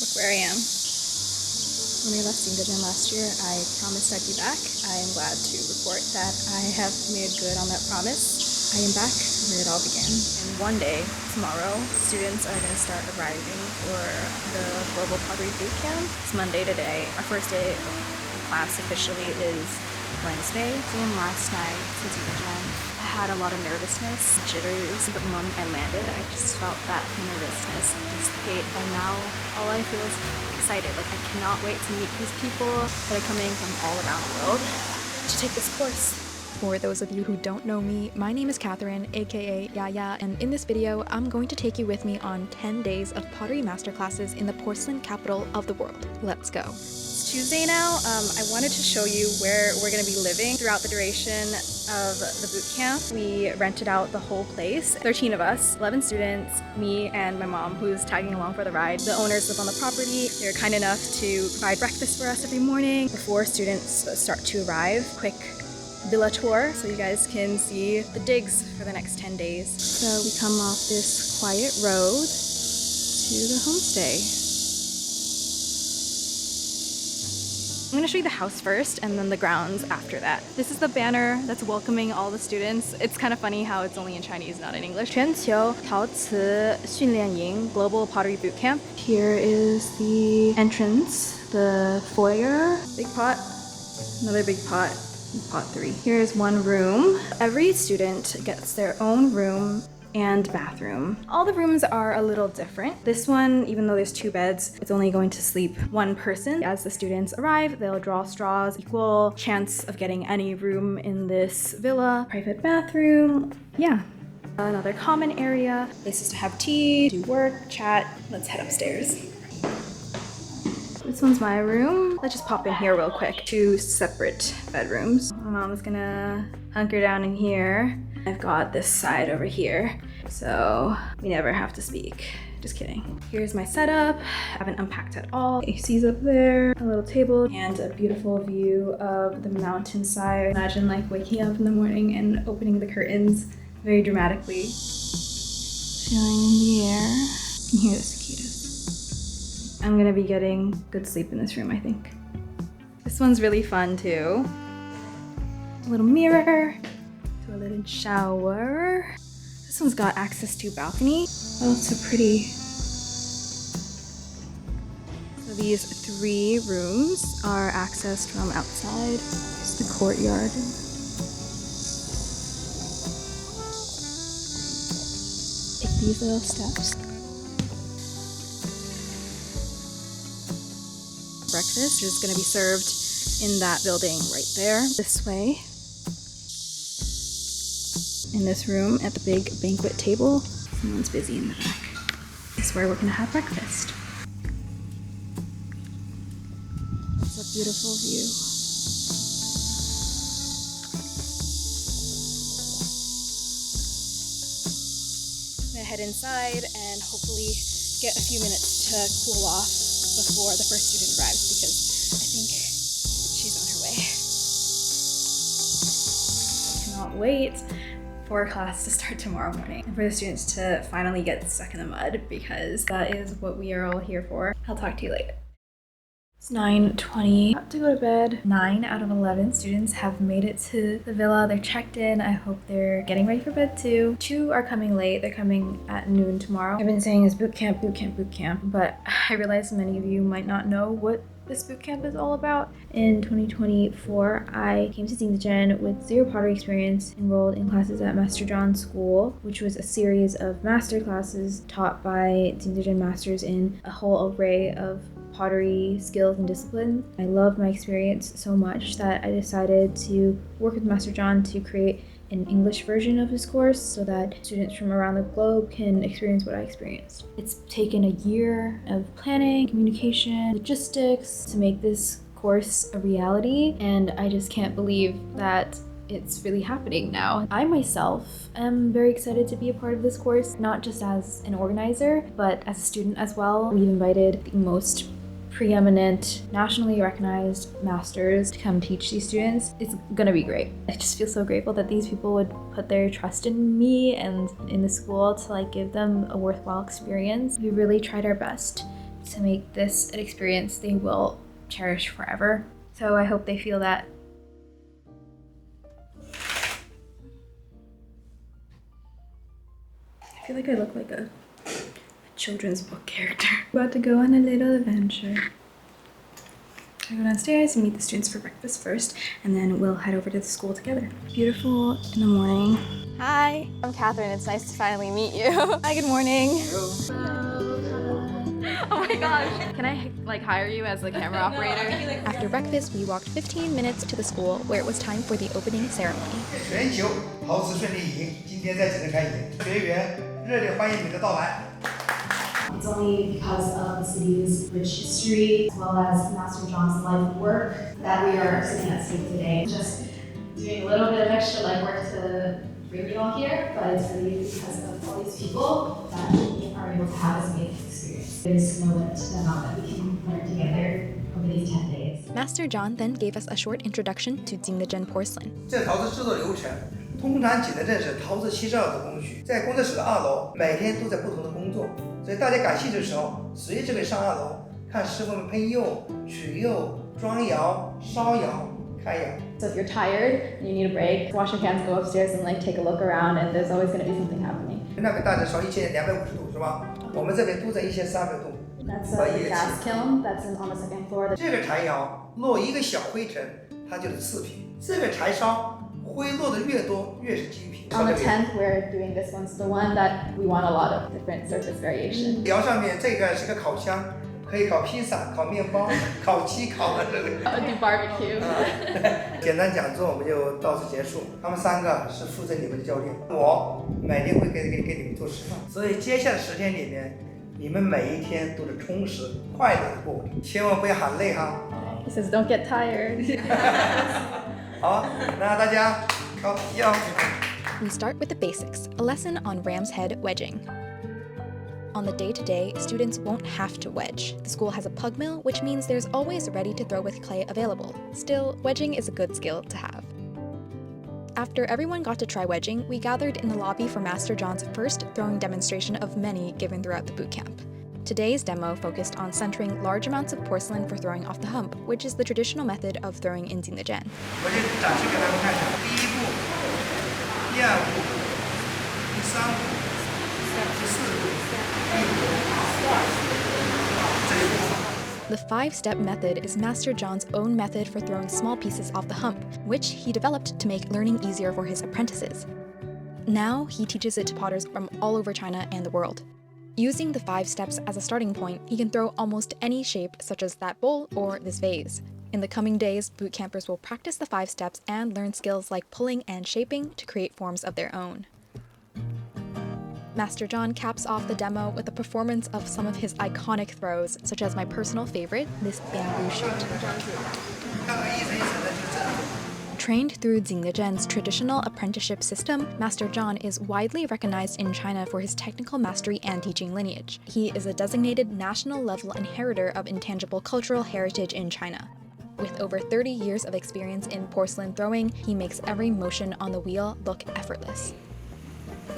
Look where I am. When I left Jingdezhen last year, I promised I'd be back. I am glad to report that I have made good on that promise. I am back where it all began. And one day, tomorrow, students are going to start arriving for the Global Pottery Bootcamp. It's Monday today. Our first day of class officially is Wednesday. And last night to Jingdezhen, I had a lot of nervousness, jitters, but the moment I landed, I just felt that nervousness dissipate, and now all I feel is excited. Like, I cannot wait to meet these people that are coming from all around the world to take this course. For those of you who don't know me, my name is Catherine, aka Yaya, and in this video, I'm going to take you with me on 10 days of pottery masterclasses in the porcelain capital of the world. Let's go. It's Tuesday now. I wanted to show you where we're going to be living throughout the duration of the boot camp. We rented out the whole place. 13 of us, 11 students, me and my mom who's tagging along for the ride. The owners live on the property. They're kind enough to provide breakfast for us every morning before students start to arrive. Quick villa tour so you guys can see the digs for the next 10 days. So we come off this quiet road to the homestay. I'm going to show you the house first and then the grounds after that. This is the banner that's welcoming all the students. It's kind of funny how it's only in Chinese, not in English. 全球陶瓷训练营 Global Pottery Bootcamp. Here is the entrance, the foyer, big pot, another big pot, pot 3. Here's one room. Every student gets their own room and bathroom. All the rooms are a little different. This one, even though there's 2 beds, it's only going to sleep 1 person. As the students arrive, they'll draw straws, equal chance of getting any room in this villa. Private bathroom, yeah. Another common area, places to have tea, do work, chat. Let's head upstairs. This one's my room. Let's just pop in here real quick. 2 separate bedrooms. My mom's gonna hunker down in here. I've got this side over here, so we never have to speak. Just kidding. Here's my setup. I haven't unpacked at all. AC's up there, a little table, and a beautiful view of the mountainside. Imagine like waking up in the morning and opening the curtains very dramatically. Feeling the air. You can hear the cicadas. I'm gonna be getting good sleep in this room, I think. This one's really fun too. A little mirror. Toilet shower. This one's got access to balcony. Oh, it's so pretty. So these 3 rooms are accessed from outside. Here's the courtyard. Take these little steps. Breakfast is going to be served in that building right there. This way. In this room at the big banquet table. Someone's busy in the back. This is where we're gonna have breakfast. It's a beautiful view. I'm gonna head inside and hopefully get a few minutes to cool off before the first student arrives, because I think she's on her way. I cannot wait for class to start tomorrow morning and for the students to finally get stuck in the mud, because that is what we are all here for. I'll talk to you later. It's 9:20. About to go to bed. 9 out of 11 students have made it to the villa. They're checked in. I hope they're getting ready for bed too. 2 are coming late. They're coming at noon tomorrow. I've been saying it's boot camp, boot camp, boot camp, but I realize many of you might not know what this bootcamp is all about. In 2024, I came to Jingdezhen with 0 pottery experience, enrolled in classes at Master John School, which was a series of masterclasses taught by Jingdezhen masters in a whole array of pottery skills and disciplines. I loved my experience so much that I decided to work with Master John to create an English version of his course so that students from around the globe can experience what I experienced. It's taken a year of planning, communication, logistics to make this course a reality, and I just can't believe that it's really happening now. I myself am very excited to be a part of this course, not just as an organizer, but as a student as well. We've invited the most preeminent, nationally recognized masters to come teach these students. It's gonna be great. I just feel so grateful that these people would put their trust in me and in the school to give them a worthwhile experience. We really tried our best to make this an experience they will cherish forever. So I hope they feel that. I feel like I look like a children's book character. About to go on a little adventure. I go downstairs and meet the students for breakfast first, and then we'll head over to the school together. Beautiful in the morning. Hi, I'm Catherine. It's nice to finally meet you. Hi, good morning. Hello. Oh my gosh. Can I hire you as the camera operator? After breakfast, we walked 15 minutes to the school where it was time for the opening ceremony. 全球陶瓷顺利营今天在此开营，学员热烈欢迎你的到来。 It's only because of the city's rich history, as well as Master John's life work, that we are sitting at stake today. Just doing a little bit of extra legwork to bring you all here, but it's really because of all these people that we are able to have this amazing experience. There's no limit to the amount that we can learn together over these 10 days. Master John then gave us a short introduction to Jingdezhen porcelain. 这陶瓷制作流程，通常景德镇是陶瓷72的工序，在工作室的2楼，每天都在不同的工作，所以大家感兴趣的时候，随时可以上2楼看师傅们喷釉、取釉、装窑、烧窑、开窑。 So if you're tired, you need a break, wash your hands, go upstairs and take a look around, and there's always going to be something happening. 那边大致烧1250度是吧？我们这边都在1300度。 That's the gas kiln that's on the second floor. 这个柴窑落一个小灰尘，它就是次品。这个柴烧灰落的越多，越是精品。 On the 10th, we're doing this one. So the one that we want a lot of different surface variation. 窑上面这个是个烤箱，可以烤披萨、烤面包、烤鸡、烤的这个。Do barbecue. 简单讲座我们就到此结束。他们3个是负责你们的教练，我每天会给你们做示范。所以接下来10天里面，你们每一天都是充实、快乐的过，千万不要喊累哈。 He says, don't get tired. 好，那大家好，要。 We start with the basics, a lesson on ram's head wedging. On the day-to-day, students won't have to wedge. The school has a pug mill, which means there's always ready-to-throw with clay available. Still, wedging is a good skill to have. After everyone got to try wedging, we gathered in the lobby for Master John's first throwing demonstration of many given throughout the bootcamp. Today's demo focused on centering large amounts of porcelain for throwing off the hump, which is the traditional method of throwing in Jingdezhen. 我就展示给他们看一下，第1步、第2步、第3步、第4步、第5步，这一步。 The 5-step method is Master John's own method for throwing small pieces off the hump, which he developed to make learning easier for his apprentices. Now, he teaches it to potters from all over China and the world. Using the 5 steps as a starting point, he can throw almost any shape, such as that bowl or this vase. In the coming days, boot campers will practice the 5 steps and learn skills like pulling and shaping to create forms of their own. Master John caps off the demo with a performance of some of his iconic throws, such as my personal favorite, this bamboo shoot. Trained through Jingdezhen's traditional apprenticeship system, Master John is widely recognized in China for his technical mastery and teaching lineage. He is a designated national-level inheritor of intangible cultural heritage in China. With over 30 years of experience in porcelain throwing, he makes every motion on the wheel look effortless.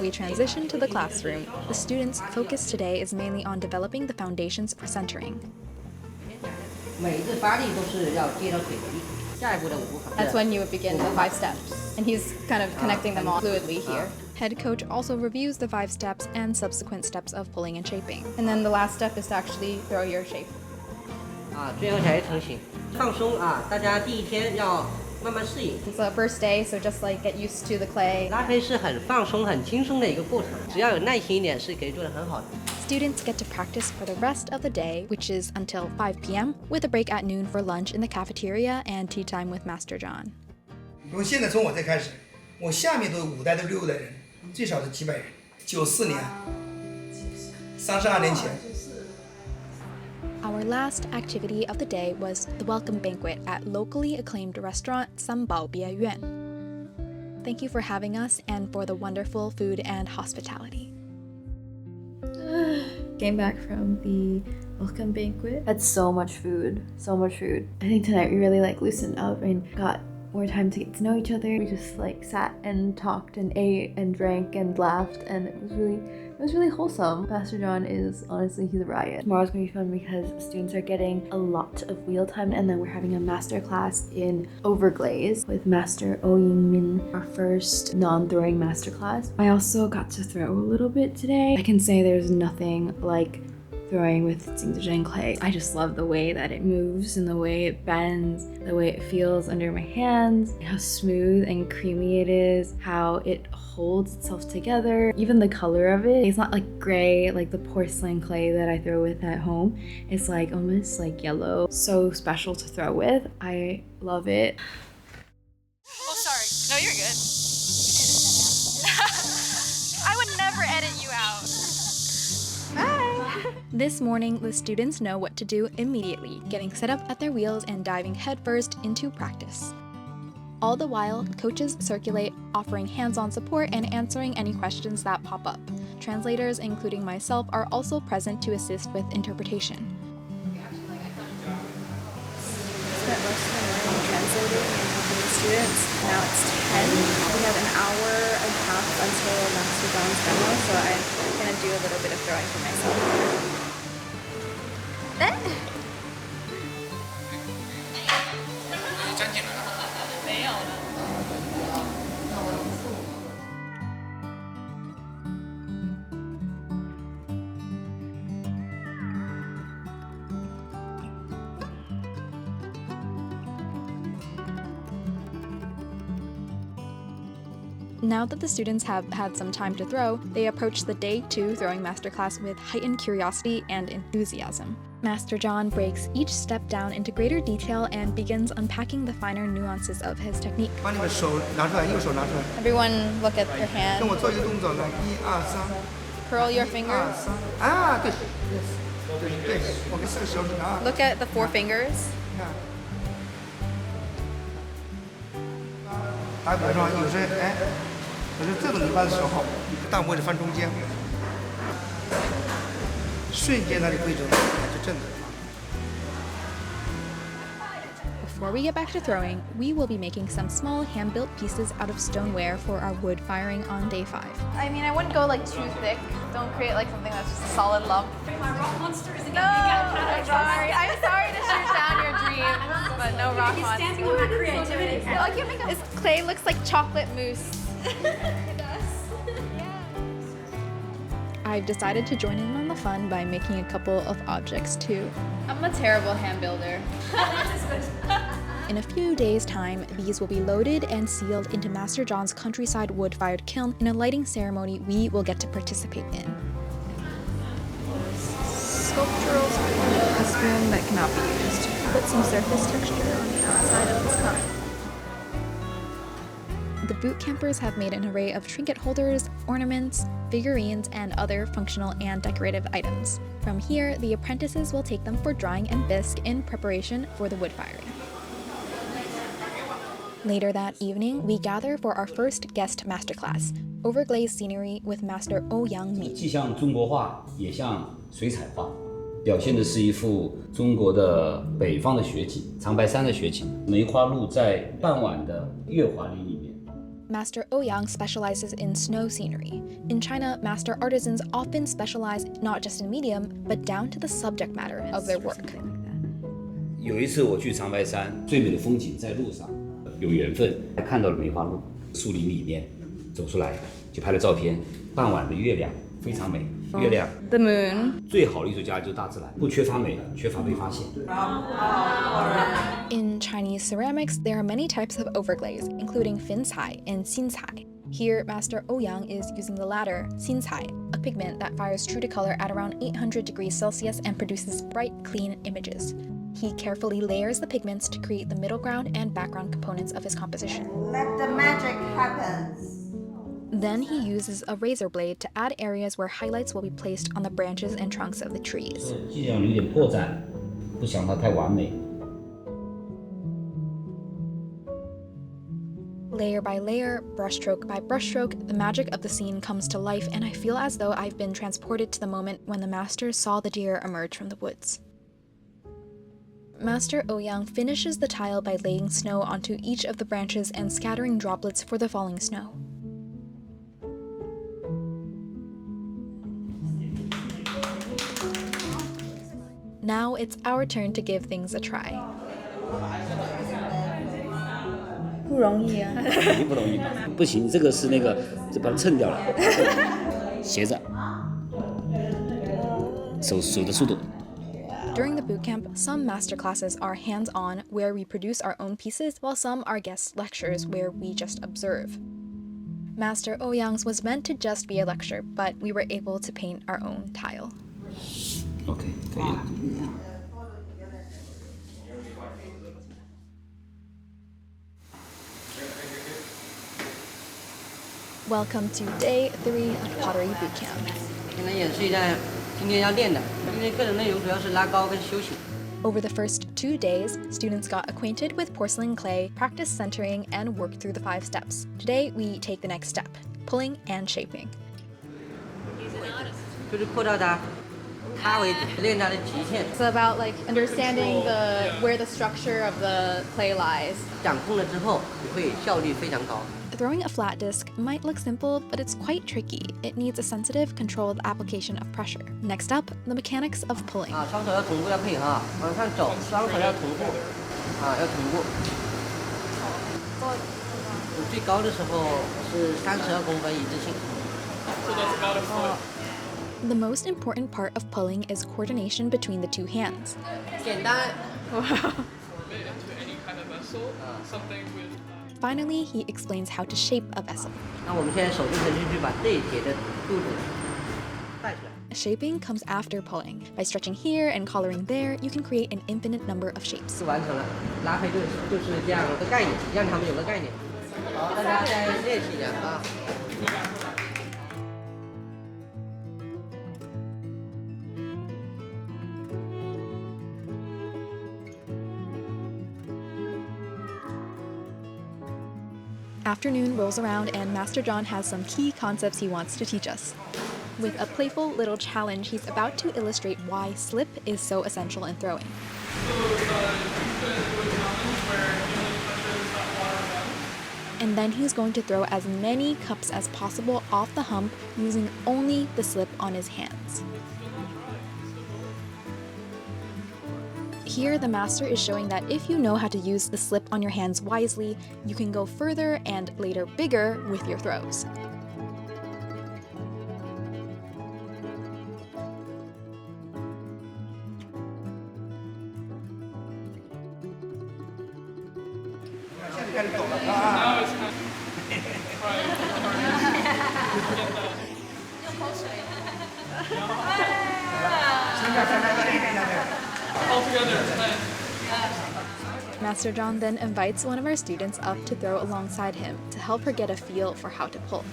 We transition to the classroom. The students' focus today is mainly on developing the foundations for centering. That's when you would begin the 5 steps. And he's kind of connecting them all fluidly here. Head coach also reviews the 5 steps and subsequent steps of pulling and shaping. And then the last step is to actually throw your shape. 最后才成型，放松啊！大家第1天要慢慢适应。 It's the first day, so just get used to the clay. 拉胚是很放松、很轻松的一个过程，只要有耐心一点，是可以做得很好的。 Students get to practice for the rest of the day, which is until 5 p.m., with a break at noon for lunch in the cafeteria and tea time with Master John. 因为现在从我这开始，我下面都有5代到6代人，最少是几百人。94年，32年前。 Our last activity of the day was the welcome banquet at locally acclaimed restaurant Sanbao Bie Yuan. Thank you for having us and for the wonderful food and hospitality. Came back from the welcome banquet. Had so much food, so much food. I think tonight we really loosened up and got more time to get to know each other. We just sat and talked and ate and drank and laughed, and it was really It was really wholesome. Pastor John is, honestly, he's a riot. Tomorrow's gonna be fun because students are getting a lot of wheel time, and then we're having a masterclass in Overglaze with Master Oh Min, our first non-throwing masterclass. I also got to throw a little bit today. I can say there's nothing like throwing with Jingdezhen clay. I just love the way that it moves and the way it bends, the way it feels under my hands, how smooth and creamy it is, how it holds itself together. Even the color of it, it's not like gray like the porcelain clay that I throw with at home. It's like almost like yellow. So special to throw with. I love it. Oh, sorry. No, you're good. I would never edit you out. Bye. This morning, the students know what to do immediately, getting set up at their wheels and diving headfirst into practice. All the while, coaches circulate, offering hands-on support and answering any questions that pop up. Translators, including myself, are also present to assist with interpretation. Spent most of the morning translating and helping the students. Now it's 10. We have an hour and a half until Master John's demo, so I'm gonna do a little bit of throwing for myself. Now that the students have had some time to throw, they approach the Day 2 throwing masterclass with heightened curiosity and enthusiasm. Master John breaks each step down into greater detail and begins unpacking the finer nuances of his technique. 把你们手拿出来，右手拿出来， Everyone look at their 跟 hand. 我做一个动作，来，1、2、3， Curl your 1、2、 fingers. 3，啊，对，对，我们4个手指啊， Look at the 4 fingers. 你看，打比方说，有时哎，有时这种一般的时候，大拇指放中间，瞬间那里规则它就正的。 Before we get back to throwing, we will be making some small hand-built pieces out of stoneware for our wood firing on Day 5. I mean, I wouldn't go like too thick. Don't create like something that's just a solid lump. My rock monster isn't No, I'm sorry. I'm sorry to shoot down your dreams, but no rock He's monster. standing on that creativity. Oh, I can make this clay looks like chocolate mousse. I've decided to join in on the fun by making a couple of objects too. I'm a terrible hand builder. In a few days' time, these will be loaded and sealed into Master John's countryside wood-fired kiln in a lighting ceremony we will get to participate in. Sculptural spoon. A spoon that cannot be used to put some surface texture on the outside of this cup. The boot campers have made an array of trinket holders, ornaments, figurines, and other functional and decorative items. From here, the apprentices will take them for drying and bisque in preparation for the wood firing. Later that evening, we gather for our first guest masterclass, Overglaze Scenery with Master Ouyang Mi. 既像中国画，也像水彩画，表现的是一幅中国的北方的雪景，长白山的雪景。梅花鹿在傍晚的月华林里面。 Master Ouyang specializes in snow scenery. In China, master artisans often specialize not just in medium, but down to the subject matter of their work. 有一次我去长白山，最美的风景在路上，有缘分看到了梅花鹿，树林里面走出来就拍了照片。傍晚的月亮非常美，月亮 The moon. 最好的艺术家就是大自然，不缺乏美，缺乏被发现。 In Chinese ceramics, there are many types of overglaze, including fincai and xincai. Here, Master Ouyang is using the latter, xincai, a pigment that fires true to color at around 800 degrees Celsius and produces bright, clean images. He carefully layers the pigments to create the middle ground and background components of his composition. Let the magic happen. Then he uses a razor blade to add areas where highlights will be placed on the branches and trunks of the trees. 尽量留点破绽，不想它太完美。 Layer by layer, brushstroke by brushstroke, the magic of the scene comes to life, and I feel as though I've been transported to the moment when the master saw the deer emerge from the woods. Master Ouyang finishes the tile by laying snow onto each of the branches and scattering droplets for the falling snow. Now it's our turn to give things a try. 不容易啊。肯定不容易嘛。不行，这个是那个，就把它蹭掉了，斜着，手的速度。 During the bootcamp, some masterclasses are hands-on, where we produce our own pieces, while some are guest lectures, where we just observe. Master Ouyang's was meant to just be a lecture, but we were able to paint our own tile. OK， 可以了。Welcome to day 3 of Pottery Bootcamp. 先来演示一下今天要练的。今天课程内容主要是拉高跟修形。 Over the first 2 days, students got acquainted with porcelain clay, practiced centering, and worked through the 5 steps. Today, we take the next step, pulling and shaping. 就是扩大它为止，练它的极限。 It's about like understanding where the structure of the clay lies. 掌控了之后，你会效率非常高。 Throwing a flat disc might look simple, but it's quite tricky. It needs a sensitive, controlled application of pressure. Next up, the mechanics of pulling. 双手要同步，要配合，往上走，双手要同步，要同步。最高的时候是32公分一致性。 The most important part of pulling is coordination between the 2 hands. 简单。 Finally, he explains how to shape a vessel. 那我们现在手就可以去把这一节的肚子带出来。 Shaping comes after pulling. By stretching here and collaring there, you can create an infinite number of shapes. 就完成了，拉黑就是这样的概念，让他们有个概念。好，大家再练习一下啊。 Afternoon rolls around and Master John has some key concepts he wants to teach us. With a playful little challenge, he's about to illustrate why slip is so essential in throwing. And then he's going to throw as many cups as possible off the hump using only the slip on his hands. Here, the master is showing that if you know how to use the slip on your hands wisely, you can go further and later bigger with your throws. Master John then invites one of our students up to throw alongside him to help her get a feel for how to pull.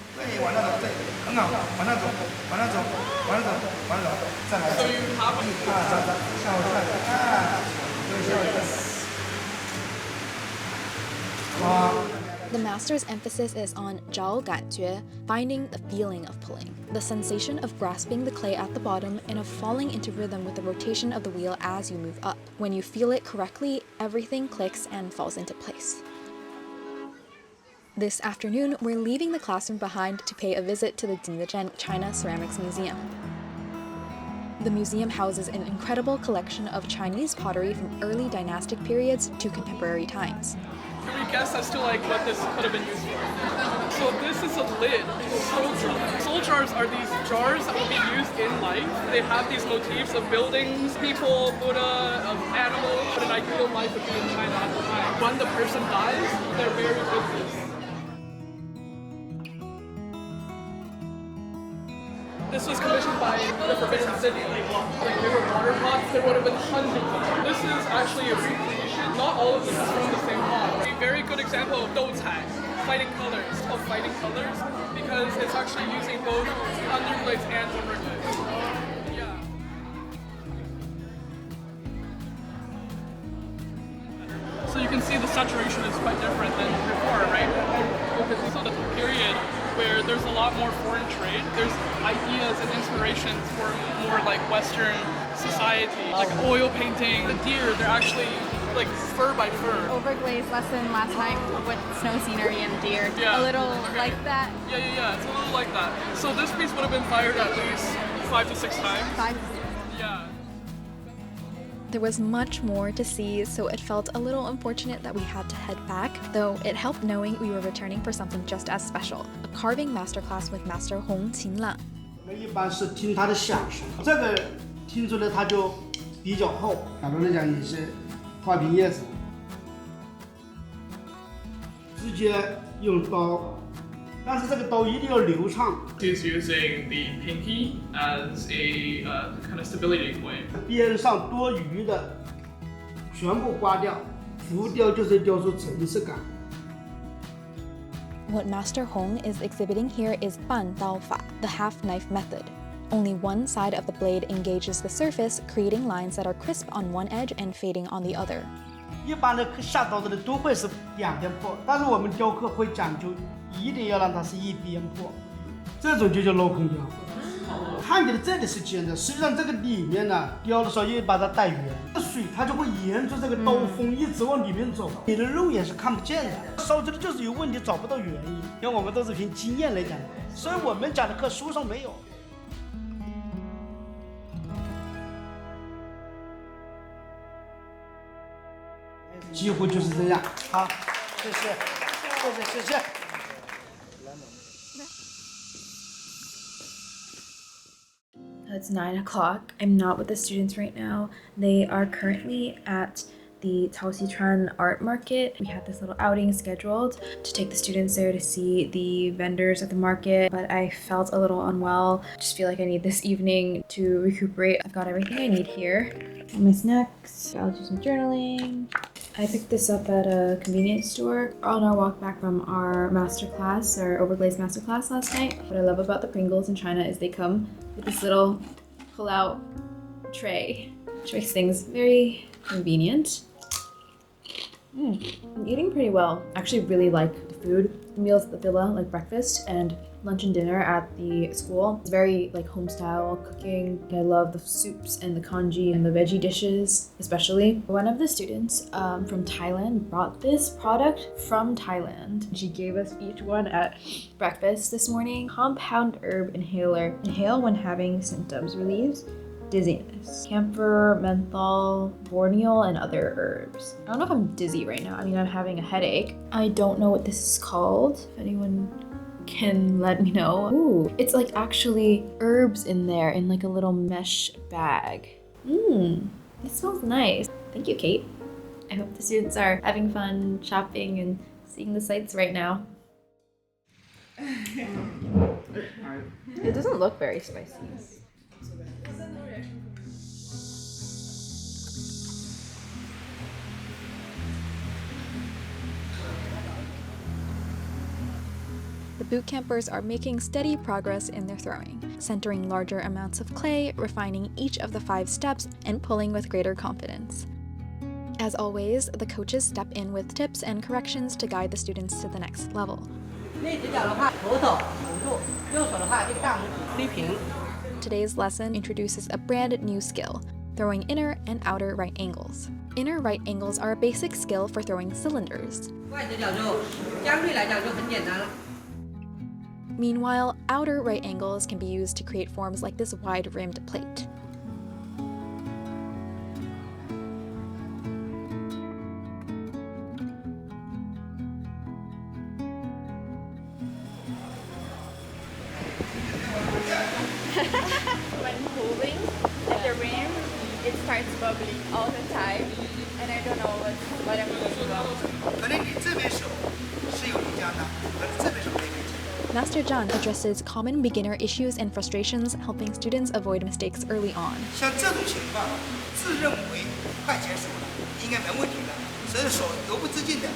The master's emphasis is on 找感觉, finding the feeling of pulling, the sensation of grasping the clay at the bottom and of falling into rhythm with the rotation of the wheel as you move up. When you feel it correctly, everything clicks and falls into place. This afternoon, we're leaving the classroom behind to pay a visit to the Jingdezhen China Ceramics Museum. The museum houses an incredible collection of Chinese pottery from early dynastic periods to contemporary times. Can we guess as to like what this could have been used for? So this is a lid, soul jar. Soul jars are these jars that will be used in life. They have these motifs of buildings, people, Buddha, of animals. What an ideal life would be in China at the time. When the person dies, they're buried with this. This was commissioned by the Forbidden City. Like they were water pots, there would have been hundreds of them. This is actually a recreation. Not all of this is from the same pot. A very good example of Doutag, fighting colors, because it's actually using both underglaze and overglaze. Yeah. So you can see the saturation is quite different than before, right? Because this is the period where there's a lot more foreign trade. There's ideas and inspirations for more like Western society, like oil painting. The deer, they're actually like fur by fur. Overglaze lesson last night with snow scenery and deer. Yeah. A little like that. Yeah, it's a little like that. So this piece would have been fired at least 5 to 6 times. 5. Yeah. There was much more to see, so it felt a little unfortunate that we had to head back, though it helped knowing we were returning for something just as special, a carving masterclass with Master Hong Qinlan. 我们一般是听他的响声，这个听出来它就比较厚，假如来讲也是花瓶叶子，直接用刀，但是这个刀一定要流畅。He's using the pinky as a kind of stability point. 边上多余的全部刮掉，浮雕就是雕出层次感。 What Master Hong is exhibiting here is 半刀法, the half-knife method. Only one side of the blade engages the surface, creating lines that are crisp on one edge and fading on the other. 一般的下刀的都会是两边破，但是我们雕刻会讲究，一定要让它是一边破，这种就叫镂空雕。看起来这里是尖的，实际上这个里面呢，雕的时候又把它带圆，水它就会沿着这个刀锋一直往里面走，你的肉眼是看不见的。烧制的就是有问题，找不到原因，因为我们都是凭经验来讲的，所以我们讲的课书上没有。几乎就是这样。好，谢谢，谢谢，谢谢。 It's 9 o'clock. I'm not with the students right now. They are currently at the Taoxichuan art market. We had this little outing scheduled to take the students there to see the vendors at the market, but I felt a little unwell. I just feel like I need this evening to recuperate. I've got everything I need here. All my snacks. I'll do some journaling. I picked this up at a convenience store on our walk back from our masterclass, our Overglaze masterclass last night. What I love about the Pringles in China is they come with this little pull-out tray, which makes things very convenient. I'm eating pretty well. I actually really like the food. The meals at the villa, like breakfast and lunch and dinner at the school. It's very like home style cooking. I love the soups and the congee and the veggie dishes, especially. One of the students from Thailand brought this product from Thailand. She gave us each one at breakfast this morning. Compound herb inhaler. Inhale when having symptoms. Relieves dizziness. Camphor, menthol, borneol, and other herbs. I don't know if I'm dizzy right now. I mean, I'm having a headache. I don't know what this is called. If anyone can let me know. Ooh, it's like actually herbs in there in like a little mesh bag. It smells nice. Thank you, Kate. I hope the students are having fun shopping and seeing the sights right now. It doesn't look very spicy. The boot campers are making steady progress in their throwing, centering larger amounts of clay, refining each of the 5 steps, and pulling with greater confidence. As always, the coaches step in with tips and corrections to guide the students to the next level. Today's lesson introduces a brand new skill, throwing inner and outer right angles. Inner right angles are a basic skill for throwing cylinders. Meanwhile, outer right angles can be used to create forms like this wide-rimmed plate. When moving at the rim, it starts bubbling all the time, and I don't know what I'm doing wrong. Master Zhan addresses common beginner issues and frustrations, helping students avoid mistakes early on. 像这种情况，自认为快结束了，应该没问题了，所以手由不自禁的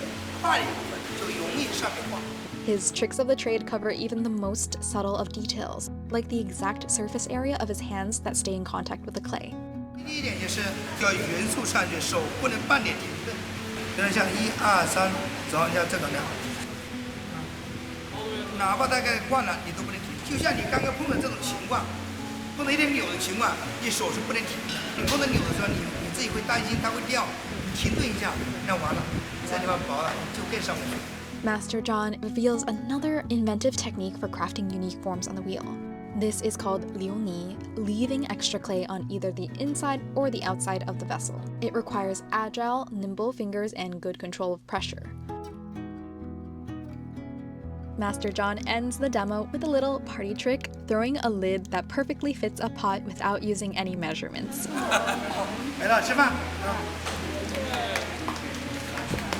快的部分就容易上面晃。 His tricks of the trade cover even the most subtle of details, like the exact surface area of his hands that stay in contact with the clay. 第一点就是要匀速上去，手不能半点停顿。比如像1、2、3，走，像这个那样。 哪怕大概惯了，你都不能停。就像你刚刚碰的这种情况，碰到一点扭的情况，你手是不能停的。你碰到扭的时候，你自己会担心它会掉，你停顿一下，那完了，这地方薄了就更上不去。 Master Zhan reveals another inventive technique for crafting unique forms on the wheel. This is called liuni, leaving extra clay on either the inside or the outside of the vessel. It requires agile, nimble fingers and good control of pressure. Master John ends the demo with a little party trick, throwing a lid that perfectly fits a pot without using any measurements.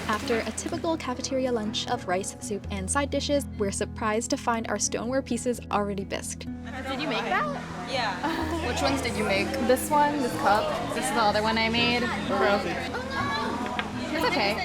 After a typical cafeteria lunch of rice, soup, and side dishes, we're surprised to find our stoneware pieces already bisqued. Did you make that? Yeah. Which ones did you make? This one, this cup. This is the other one I made. It's okay.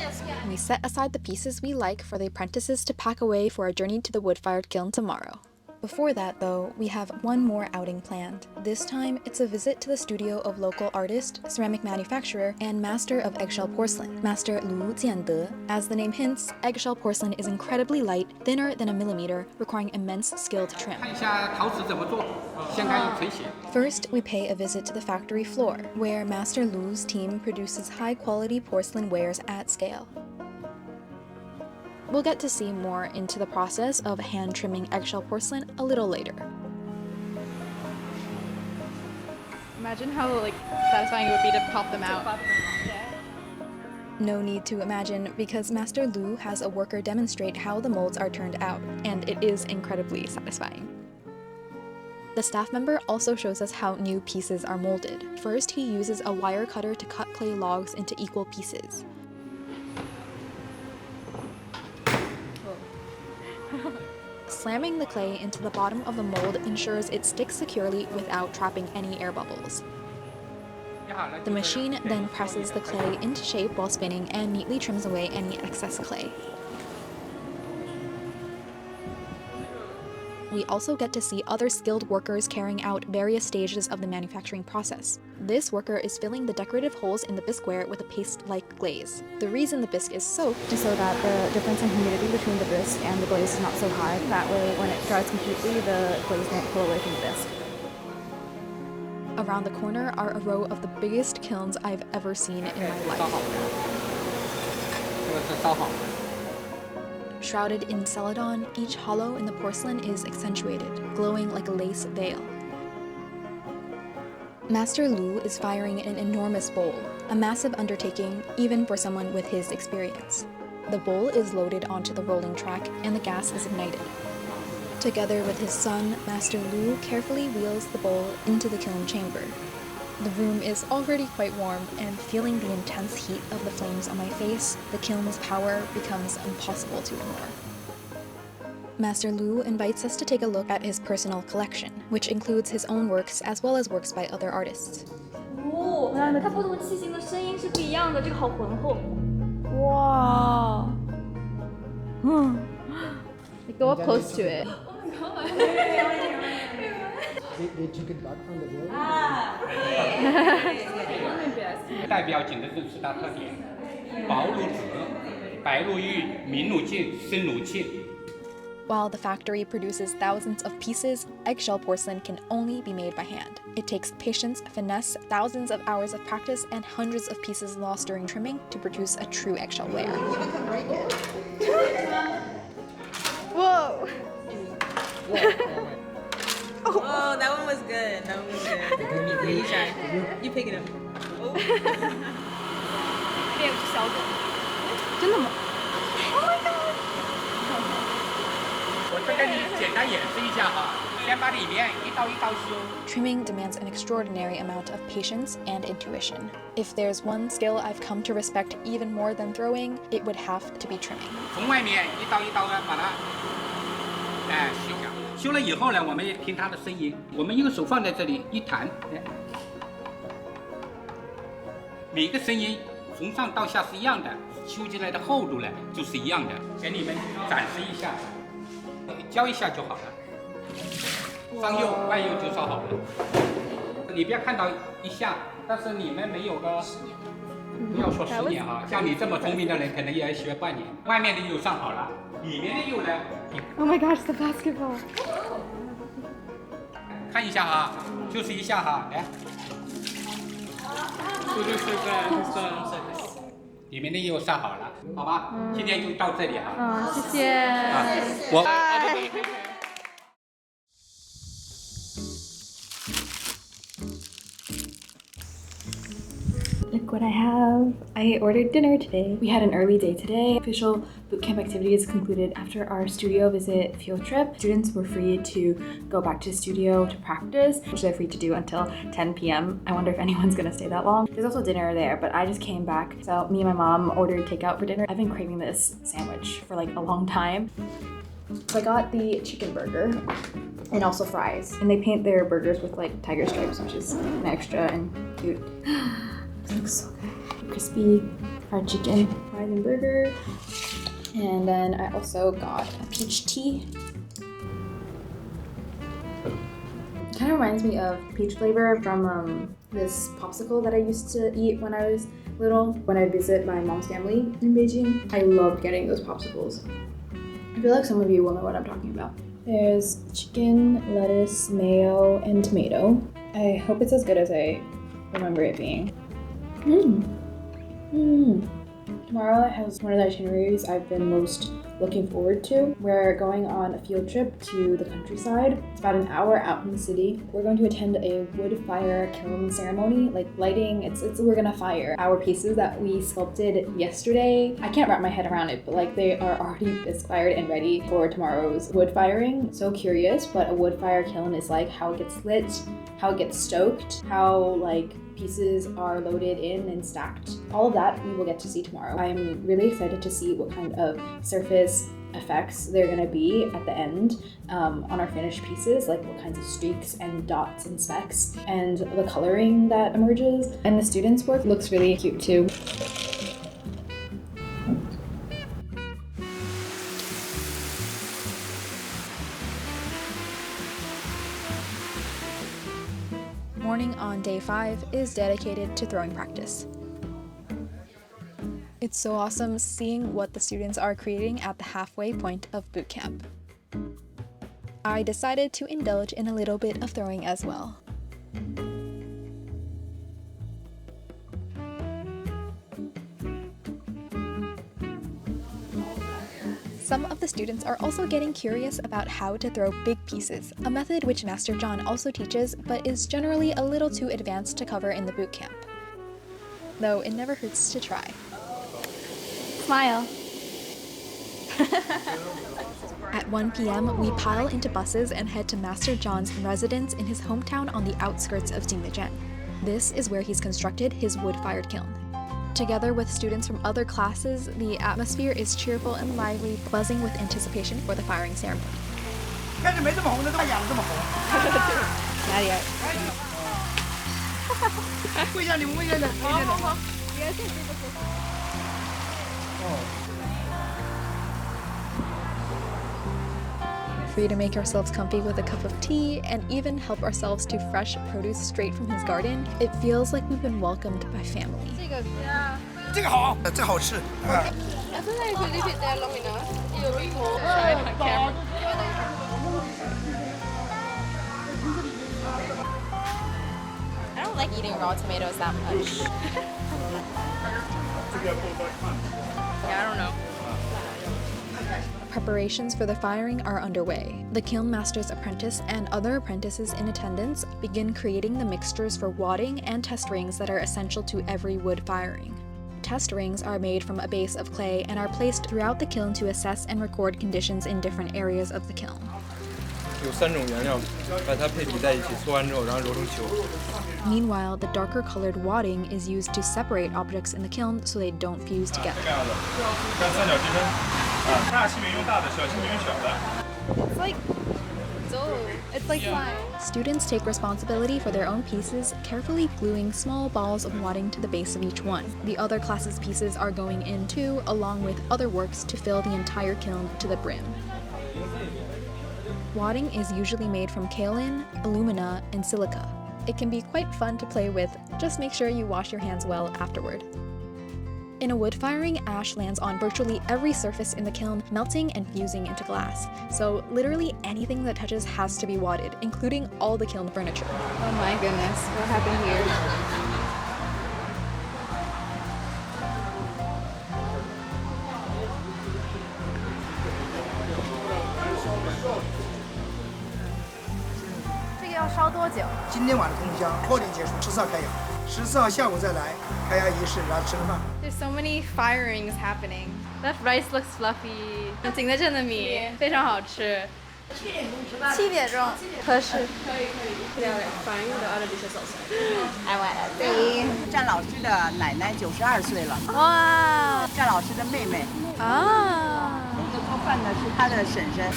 We set aside the pieces we like for the apprentices to pack away for our journey to the wood-fired kiln tomorrow. Before that, though, we have one more outing planned. This time, it's a visit to the studio of local artist, ceramic manufacturer, and master of eggshell porcelain, Master Lu Jiande. As the name hints, eggshell porcelain is incredibly light, thinner than a millimeter, requiring immense skill to trim. First, we pay a visit to the factory floor, where Master Lu's team produces high-quality porcelain wares at scale. We'll get to see more into the process of hand trimming eggshell porcelain a little later. Imagine how satisfying it would be to pop them out. No need to imagine, because Master Lu has a worker demonstrate how the molds are turned out, and it is incredibly satisfying. The staff member also shows us how new pieces are molded. First, he uses a wire cutter to cut clay logs into equal pieces. Slamming the clay into the bottom of the mold ensures it sticks securely without trapping any air bubbles. The machine then presses the clay into shape while spinning and neatly trims away any excess clay. We also get to see other skilled workers carrying out various stages of the manufacturing process. This worker is filling the decorative holes in the bisqueware with a paste-like glaze. The reason the bisque is soaked is so that the difference in humidity between the bisque and the glaze is not so high. That way, when it dries completely, the glaze won't pull away from the bisque. Around the corner are a row of the biggest kilns I've ever seen in my life. Shrouded in celadon, each hollow in the porcelain is accentuated, glowing like a lace veil. Master Lu is firing an enormous bowl, a massive undertaking even for someone with his experience. The bowl is loaded onto the rolling track and the gas is ignited. Together with his son, Master Lu carefully wheels the bowl into the kiln chamber. The room is already quite warm, and feeling the intense heat of the flames on my face, the kiln's power becomes impossible to ignore. Master Lu invites us to take a look at his personal collection, which includes his own works as well as works by other artists. Wow. Go up close to it. They took it back from the building. 代表景德镇四大特点：薄如纸、白如玉、明如镜、深如磬。 While the factory produces thousands of pieces, eggshell porcelain can only be made by hand. It takes patience, finesse, thousands of hours of practice, and hundreds of pieces lost during trimming to produce a true eggshell ware. Whoa! Oh, that one was good. That one was good. You try. You pick it up. Oh. 真的吗？ 我再给你简单演示一下哈，先把里面一刀一刀修。 Trimming demands an extraordinary amount of patience and intuition. If there's one skill I've come to respect even more than throwing, it would have to be trimming. 从外面一刀一刀的把它，修掉。修了以后呢，我们也听它的声音，我们一个手放在这里一弹，每个声音从上到下是一样的，修进来的厚度呢就是一样的。给你们展示一下。 浇一下就好了，上釉外釉就烧好了。你不要看到一下，但是你们没有个，不要说10年哈，像你这么聪明的人，可能也要学半年。外面的釉上好了，里面的釉呢？ Oh my gosh, the basketball! 看一下哈，就是一下哈，来。里面的釉上好了，好吧？今天就到这里哈。谢谢。我。Look what I have. I ordered dinner today. We had an early day today. Official bootcamp activities concluded after our studio visit field trip. Students were free to go back to the studio to practice, which they're free to do until 10 p.m. I wonder if anyone's gonna stay that long. There's also dinner there, but I just came back. So me and my mom ordered takeout for dinner. I've been craving this sandwich for like a long time. So I got the chicken burger and also fries. And they paint their burgers with like tiger stripes, which is an extra and cute. It looks so good. Crispy fried chicken, fries and burger. And then I also got a peach tea. It kind of reminds me of peach flavor from this popsicle that I used to eat when I was little. When I visit my mom's family in Beijing, I loved getting those popsicles. I feel like some of you will know what I'm talking about. There's chicken, lettuce, mayo, and tomato. I hope it's as good as I remember it being. Tomorrow has one of the itineraries I've been most looking forward to. We're going on a field trip to the countryside. It's about an hour out from the city. We're going to attend a wood fire kiln ceremony, like lighting. We're gonna fire our pieces that we sculpted yesterday. I can't wrap my head around it, but like they are already fired and ready for tomorrow's wood firing. So curious what a wood fire kiln is like, how it gets lit, how it gets stoked, how like pieces are loaded in and stacked. All of that we will get to see tomorrow. I'm really excited to see what kind of surface effects they're gonna be at the end on our finished pieces, like what kinds of streaks and dots and specks and the coloring that emerges. And the students' work looks really cute too. Morning on day 5 is dedicated to throwing practice. It's so awesome seeing what the students are creating at the halfway point of boot camp. I decided to indulge in a little bit of throwing as well. Some of the students are also getting curious about how to throw big pieces, a method which Master John also teaches, but is generally a little too advanced to cover in the boot camp. Though it never hurts to try. Smile. At 1 p.m., we pile into buses and head to Master John's residence in his hometown on the outskirts of Jingdezhen. This is where he's constructed his wood-fired kiln. Together with students from other classes, the atmosphere is cheerful and lively, buzzing with anticipation for the firing ceremony. Free to make ourselves comfy with a cup of tea and even help ourselves to fresh produce straight from his garden, it feels like we've been welcomed by family. I feel like if we leave it there long enough, it will be more. Try it on camera. I don't like eating raw tomatoes that much. Yeah, I don't know. Preparations for the firing are underway. The kiln master's apprentice and other apprentices in attendance begin creating the mixtures for wadding and test rings that are essential to every wood firing. Test rings are made from a base of clay and are placed throughout the kiln to assess and record conditions in different areas of the kiln. 有3种原料，把它配比在一起，搓完之后，然后揉成球。 Meanwhile, the darker colored wadding is used to separate objects in the kiln so they don't fuse together. 看三角积分，大器皿用大的，小器皿用小的。 It's like dough. It's like slime. Students take responsibility for their own pieces, carefully gluing small balls of wadding to the base of each one. The other classes' pieces are going in too, along with other works to fill the entire kiln to the brim. Wadding is usually made from kaolin, alumina, and silica. It can be quite fun to play with, just make sure you wash your hands well afterward. In a wood firing, ash lands on virtually every surface in the kiln, melting and fusing into glass. So literally anything that touches has to be wadded, including all the kiln furniture. Oh my goodness, what happened here?今天晚上通宵，后天结束，14号开窑，14号下午再来。开牙仪式，然后吃个饭。 There's so many firings happening. That rice looks fluffy. 景德镇的米非常好吃。7点钟合适。可以。Find the other dishes also. I want a three. 战老师的奶奶92岁了。哇！战老师的妹妹。啊！这个做饭的是他的婶婶。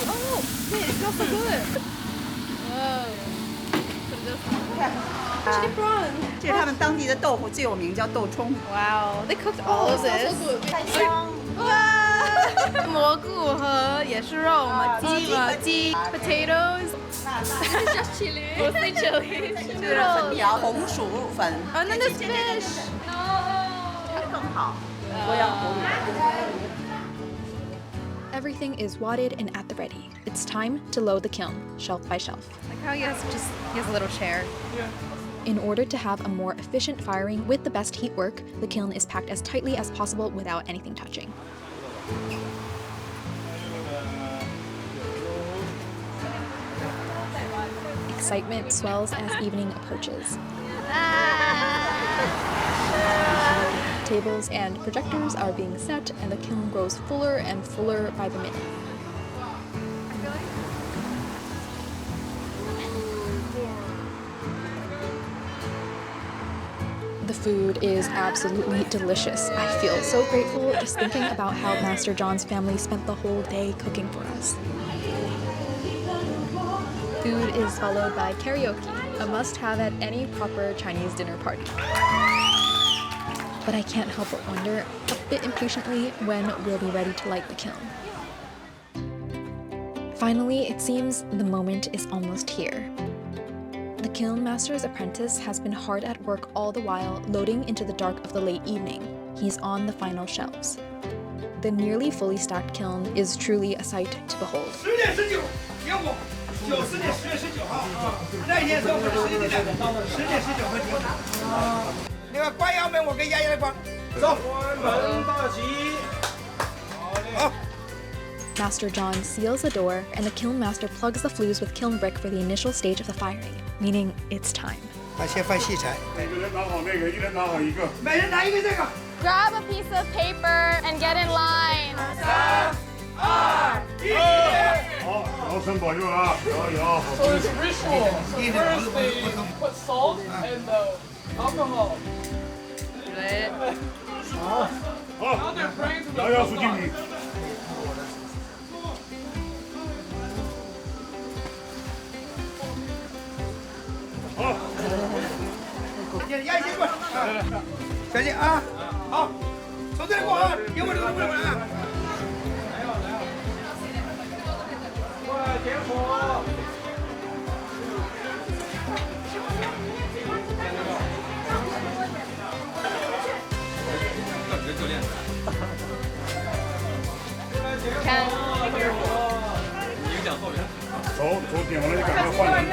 Oh, wait, it smells so good. Whoa. Chili prawn. 这是他们当地的豆腐，最有名叫豆冲。 Wow, they cooked all of this. 太香。哇！蘑菇和也是肉，鸡 potatoes. This is just chili. Mostly chili. 这是粉条，红薯粉。Oh, and then there's fish. No. 更好。我要红薯。 Everything is wadded and at the ready. It's time to load the kiln, shelf by shelf. Like how he has a little chair. In order to have a more efficient firing with the best heat work, the kiln is packed as tightly as possible without anything touching. Excitement swells as evening approaches. Tables and projectors are being set, and the kiln grows fuller and fuller by the minute. The food is absolutely delicious. I feel so grateful just thinking about how Master John's family spent the whole day cooking for us. Food is followed by karaoke, a must-have at any proper Chinese dinner party. But I can't help but wonder a bit impatiently when we'll be ready to light the kiln. Finally, it seems the moment is almost here. The kiln master's apprentice has been hard at work all the while, loading into the dark of the late evening. He's on the final shelves. The nearly fully stacked kiln is truly a sight to behold. 10点19，结果90年10月19号啊，那天是我们10点19分停的。那个关窑门，我给爷爷来关。走，关门到齐。好。 Master John seals the door, and the kiln master plugs the flues with kiln brick for the initial stage of the firing, meaning it's time. 先翻细柴。每个人拿好那个，一人拿好一个。每人拿一个这个。 Grab a piece of paper and get in line. 3、2、1。好，老神保佑啊！加油！ So it's ritual. So first they put salt and alcohol. 好， Now they're praying to the 拿药出敬礼。 好，压一些过来，小心啊！好，从这里过啊，给我这个过来啊！过来点火。走，点完了就赶快换人。